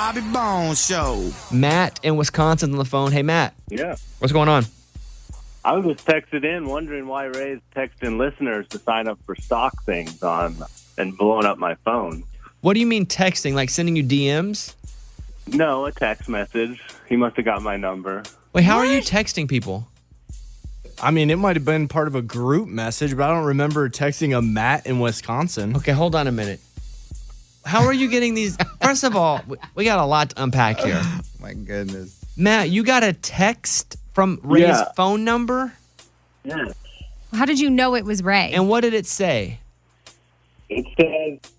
Bobby Bones Show. Matt in Wisconsin on the phone. Hey, Matt. Yeah. What's going on? I was just texted in wondering why Ray's texting listeners to sign up for stock things and blowing up my phone. What do you mean texting? Like sending you DMs? No, a text message. He must have got my number. Wait, how are you texting people? I mean, it might have been part of a group message, but I don't remember texting a Matt in Wisconsin. Okay, hold on a minute. How are you getting these? First of all, we got a lot to unpack here. My goodness. Matt, you got a text from Ray's phone number? Yeah. How did you know it was Ray? And what did it say? It says,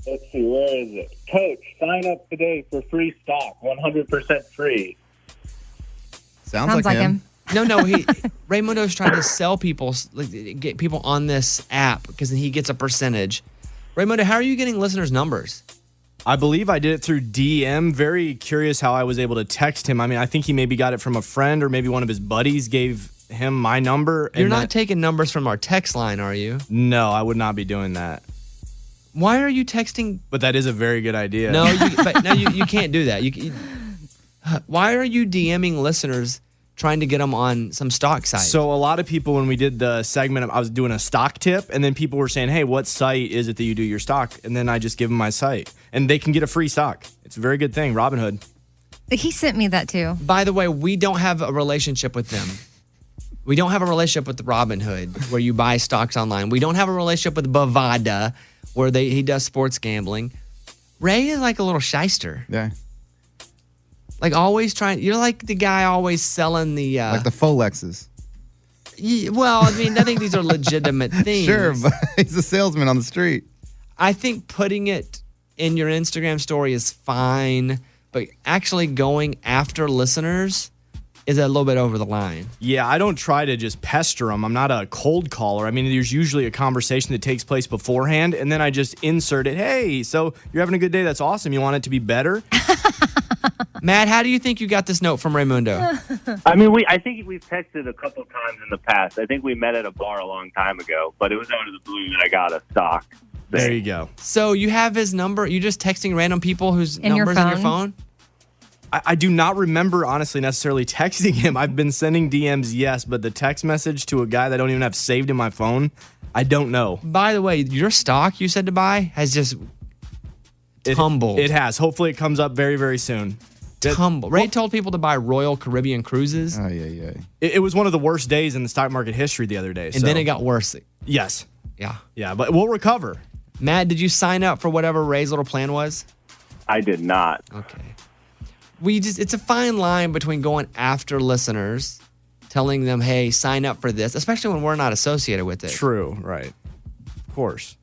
let's see, where is it? Coach, sign up today for free stock, 100% free. Sounds like him. No, Raymundo's trying to sell people, get people on this app because he gets a percentage. Raymundo, how are you getting listeners' numbers? I believe I did it through DM. Very curious how I was able to text him. I mean, I think he maybe got it from a friend or maybe one of his buddies gave him my number. You're not taking numbers from our text line, are you? No, I would not be doing that. Why are you texting? But that is a very good idea. No, you can't do that. Why are you DMing listeners trying to get them on some stock site? So a lot of people, when we did the segment, I was doing a stock tip, and then people were saying, hey, what site is it that you do your stock? And then I just give them my site, and they can get a free stock. It's a very good thing, Robinhood. He sent me that too. By the way, we don't have a relationship with them. We don't have a relationship with Robinhood, where you buy stocks online. We don't have a relationship with Bovada, where he does sports gambling. Ray is like a little shyster. Yeah. Like always trying. You're like the guy always selling the. Like the Folexes. Well, I mean, I think these are legitimate things. Sure, but he's a salesman on the street. I think putting it in your Instagram story is fine, but actually going after listeners is a little bit over the line. Yeah, I don't try to just pester them. I'm not a cold caller. I mean, there's usually a conversation that takes place beforehand, and then I just insert it. Hey, so you're having a good day. That's awesome. You want it to be better? Matt, how do you think you got this note from Raymundo? I mean, I think we've texted a couple times in the past. I think we met at a bar a long time ago, but it was out of the blue that I got a stock thing. There you go. So you have his number? You just texting random people whose numbers in your phone? I do not remember, honestly, necessarily texting him. I've been sending DMs, yes, but the text message to a guy that I don't even have saved in my phone, I don't know. By the way, your stock you said to buy has just tumbled. It has. Hopefully it comes up very, very soon. Ray told people to buy Royal Caribbean Cruises. Oh, yeah. It was one of the worst days in the stock market history the other day. And then it got worse. Yes. Yeah. Yeah, but we'll recover. Matt, did you sign up for whatever Ray's little plan was? I did not. Okay. It's a fine line between going after listeners, telling them, hey, sign up for this, especially when we're not associated with it. True, right. Of course.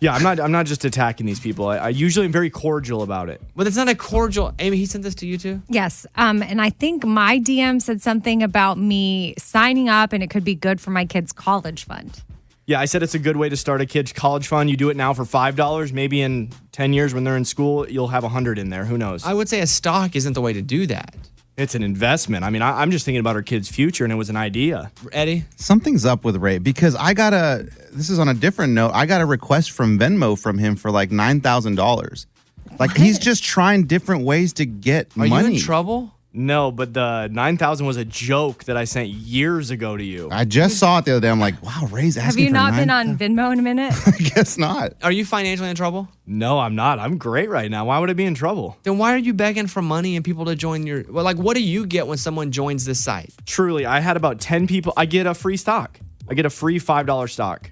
Yeah, I'm not just attacking these people. I usually am very cordial about it. But it's not a cordial. Amy, he sent this to you too? Yes. And I think my DM said something about me signing up and it could be good for my kid's college fund. Yeah, I said it's a good way to start a kid's college fund. You do it now for $5. Maybe in 10 years when they're in school, you'll have 100 in there. Who knows? I would say a stock isn't the way to do that. It's an investment. I mean, I'm just thinking about our kid's future, and it was an idea. Eddie? Something's up with Ray because this is on a different note. I got a request from Venmo from him for like $9,000. Like he's just trying different ways to get money. Are you in trouble? No, but the 9,000 was a joke that I sent years ago to you. I just saw it the other day. I'm like, wow, Ray's asking for Have you not been 9,000? on Venmo in a minute? I guess not. Are you financially in trouble? No, I'm not. I'm great right now. Why would I be in trouble? Then why are you begging for money and people to join your... Well, like, what do you get when someone joins this site? Truly, I had about 10 people. I get a free stock. I get a free $5 stock.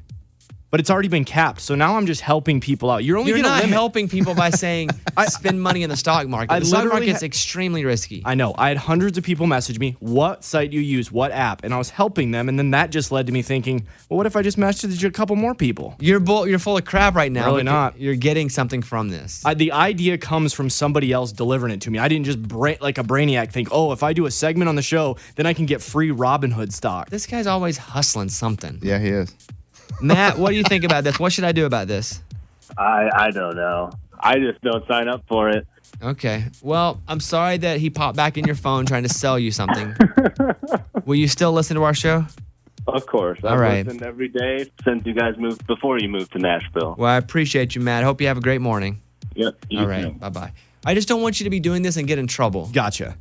But it's already been capped, so now I'm just helping people out. You're not helping people by saying spend money in the stock market. The stock market's extremely risky. I know. I had hundreds of people message me, what site do you use, what app? And I was helping them, and then that just led to me thinking, well, what if I just messaged a couple more people? You're full of crap right now. Really not. You're getting something from this. The idea comes from somebody else delivering it to me. I didn't just like a brainiac think, oh, if I do a segment on the show, then I can get free Robinhood stock. This guy's always hustling something. Yeah, he is. Matt, what do you think about this? What should I do about this? I don't know. I just don't sign up for it. Okay. Well, I'm sorry that he popped back in your phone trying to sell you something. Will you still listen to our show? Of course. All right. I've listened every day since you guys before you moved to Nashville. Well, I appreciate you, Matt. Hope you have a great morning. Yep. All right. Bye-bye. I just don't want you to be doing this and get in trouble. Gotcha.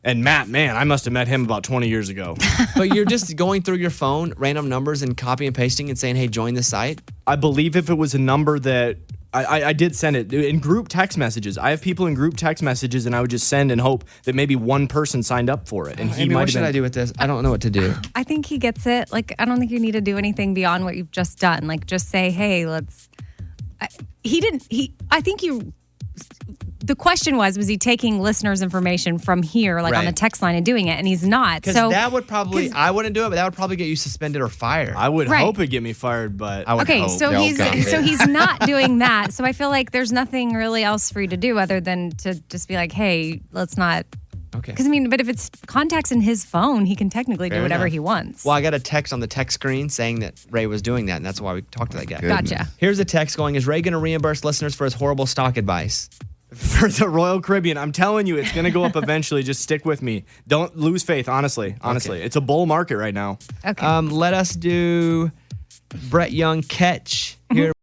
And Matt, man, I must have met him about 20 years ago. But you're just going through your phone, random numbers, and copy and pasting and saying, hey, join the site? I believe if it was a number that I did send it in group text messages. I have people in group text messages, and I would just send and hope that maybe one person signed up for it. And he Amy, might what have should been. I do with this? I don't know what to do. I think he gets it. Like, I don't think you need to do anything beyond what you've just done. Like, just say, hey, let's. I think you. The question was he taking listeners' information from here, like on the text line, and doing it? And he's not. Because that would probably, I wouldn't do it, but that would probably get you suspended or fired. I would hope it'd get me fired, but I would hope. So he's not doing that. So I feel like there's nothing really else for you to do other than to just be like, hey, let's not. Okay. Because but if it's contacts in his phone, he can technically do whatever he wants. Well, I got a text on the text screen saying that Ray was doing that, and that's why we talked to that guy. Gotcha. Here's a text going, is Ray going to reimburse listeners for his horrible stock advice? for the Royal Caribbean, I'm telling you, it's going to go up eventually. Just stick with me. Don't lose faith, honestly. Okay. It's a bull market right now. Okay. Let us do Brett Young Catch here.